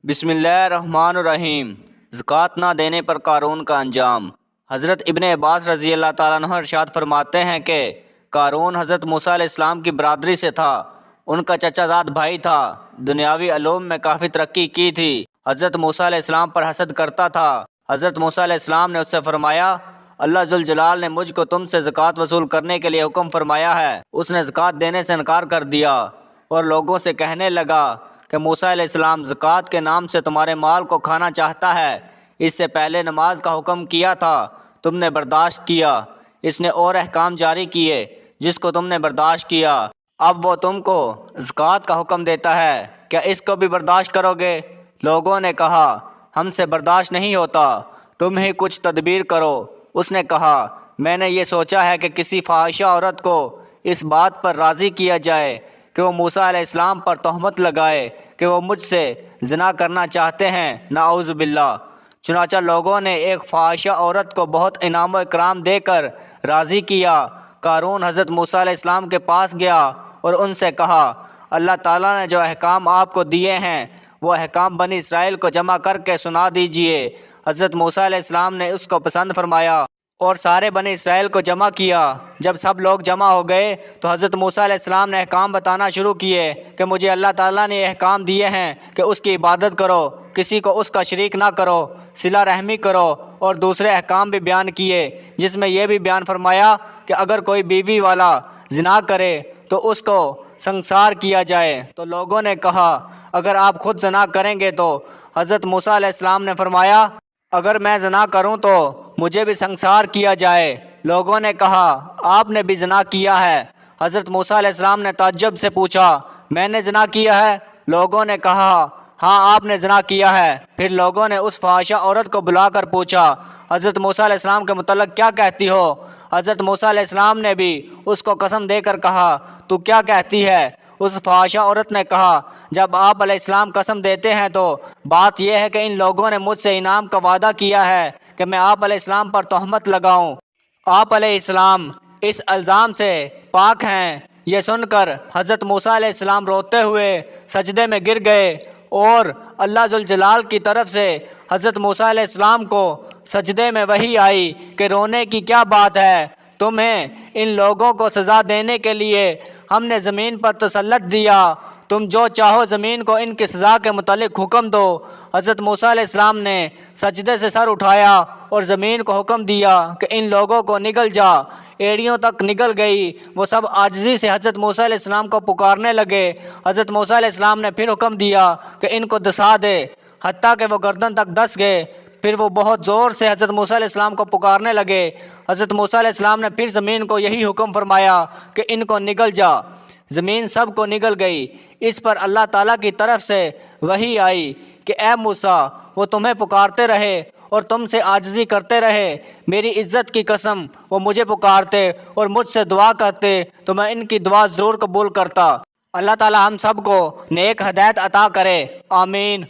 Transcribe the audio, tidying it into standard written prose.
بسم اللہ الرحمن الرحیم۔ زکوٰۃ نہ دینے پر قارون کا انجام۔ حضرت ابن عباس رضی اللہ تعالیٰ عنہ ارشاد فرماتے ہیں کہ قارون حضرت موسیٰ علیہ السلام کی برادری سے تھا، ان کا چچا زاد بھائی تھا، دنیاوی علوم میں کافی ترقی کی تھی، حضرت موسیٰ علیہ السلام پر حسد کرتا تھا۔ حضرت موسیٰ علیہ السلام نے اس سے فرمایا، اللہ ذوالجلال نے مجھ کو تم سے زکوٰۃ وصول کرنے کے لیے حکم فرمایا ہے۔ اس نے زکوٰۃ دینے سے انکار کر دیا اور لوگوں سے کہنے لگا کہ موسیٰ علیہ السلام زکوٰۃ کے نام سے تمہارے مال کو کھانا چاہتا ہے، اس سے پہلے نماز کا حکم کیا تھا، تم نے برداشت کیا، اس نے اور احکام جاری کیے جس کو تم نے برداشت کیا، اب وہ تم کو زکوٰۃ کا حکم دیتا ہے، کیا اس کو بھی برداشت کرو گے؟ لوگوں نے کہا، ہم سے برداشت نہیں ہوتا، تم ہی کچھ تدبیر کرو۔ اس نے کہا، میں نے یہ سوچا ہے کہ کسی فاحشہ عورت کو اس بات پر راضی کیا جائے کہ وہ موسیٰ علیہ السلام پر تہمت لگائے کہ وہ مجھ سے زنا کرنا چاہتے ہیں، نعوذ باللہ۔ چنانچہ لوگوں نے ایک فاحشہ عورت کو بہت انعام و اکرام دے کر راضی کیا۔ قارون حضرت موسیٰ علیہ السلام کے پاس گیا اور ان سے کہا، اللہ تعالیٰ نے جو احکام آپ کو دیے ہیں وہ احکام بنی اسرائیل کو جمع کر کے سنا دیجئے۔ حضرت موسیٰ علیہ السلام نے اس کو پسند فرمایا اور سارے بنی اسرائیل کو جمع کیا۔ جب سب لوگ جمع ہو گئے تو حضرت موسیٰ علیہ السلام نے احکام بتانا شروع کیے کہ مجھے اللہ تعالیٰ نے احکام دیے ہیں کہ اس کی عبادت کرو، کسی کو اس کا شریک نہ کرو، صلہ رحمی کرو، اور دوسرے احکام بھی بیان کیے جس میں یہ بھی بیان فرمایا کہ اگر کوئی بیوی والا زنا کرے تو اس کو سنسار کیا جائے۔ تو لوگوں نے کہا، اگر آپ خود زنا کریں گے تو؟ حضرت موسیٰ علیہ السلام نے فرمایا، اگر میں زنا کروں تو مجھے بھی سنسار کیا جائے۔ لوگوں نے کہا، آپ نے بھی زنا کیا ہے؟ حضرت موسیٰ علیہ السلام نے تعجب سے پوچھا، میں نے زنا کیا ہے؟ لوگوں نے کہا، ہاں آپ نے زنا کیا ہے۔ پھر لوگوں نے اس فاحشہ عورت کو بلا کر پوچھا، حضرت موسیٰ علیہ السلام کے متعلق کیا کہتی ہو؟ حضرت موسیٰ علیہ السلام نے بھی اس کو قسم دے کر کہا، تو کیا کہتی ہے؟ اس فاحشہ عورت نے کہا، جب آپ علیہ السلام قسم دیتے ہیں تو بات یہ ہے کہ ان لوگوں نے مجھ سے انعام کا وعدہ کیا ہے کہ میں آپ علیہ السلام پر تہمت لگاؤں۔ آپ علیہ السلام اس الزام سے پاک ہیں۔ یہ سن کر حضرت موسیٰ علیہ السلام روتے ہوئے سجدے میں گر گئے اور اللہ ذوالجلال کی طرف سے حضرت موسیٰ علیہ السلام کو سجدے میں وحی آئی کہ رونے کی کیا بات ہے، تمہیں ان لوگوں کو سزا دینے کے لیے ہم نے زمین پر تسلط دیا، تم جو چاہو زمین کو ان کی سزا کے متعلق حکم دو۔ حضرت موسیٰ علیہ السلام نے سجدے سے سر اٹھایا اور زمین کو حکم دیا کہ ان لوگوں کو نگل جا۔ ایڑیوں تک نگل گئی۔ وہ سب عاجزی سے حضرت موسیٰ علیہ السلام کو پکارنے لگے۔ حضرت موسیٰ علیہ السلام نے پھر حکم دیا کہ ان کو دسا دے، حتیٰ کہ وہ گردن تک دس گئے۔ پھر وہ بہت زور سے حضرت موسیٰ علیہ السلام کو پکارنے لگے۔ حضرت موسیٰ علیہ السلام نے پھر زمین کو یہی حکم فرمایا کہ ان کو نگل جا۔ زمین سب کو نگل گئی۔ اس پر اللہ تعالیٰ کی طرف سے وحی آئی کہ اے موسیٰ، وہ تمہیں پکارتے رہے اور تم سے عاجزی کرتے رہے، میری عزت کی قسم وہ مجھے پکارتے اور مجھ سے دعا کرتے تو میں ان کی دعا ضرور قبول کرتا۔ اللہ تعالیٰ ہم سب کو نیک ہدایت عطا کرے، آمین۔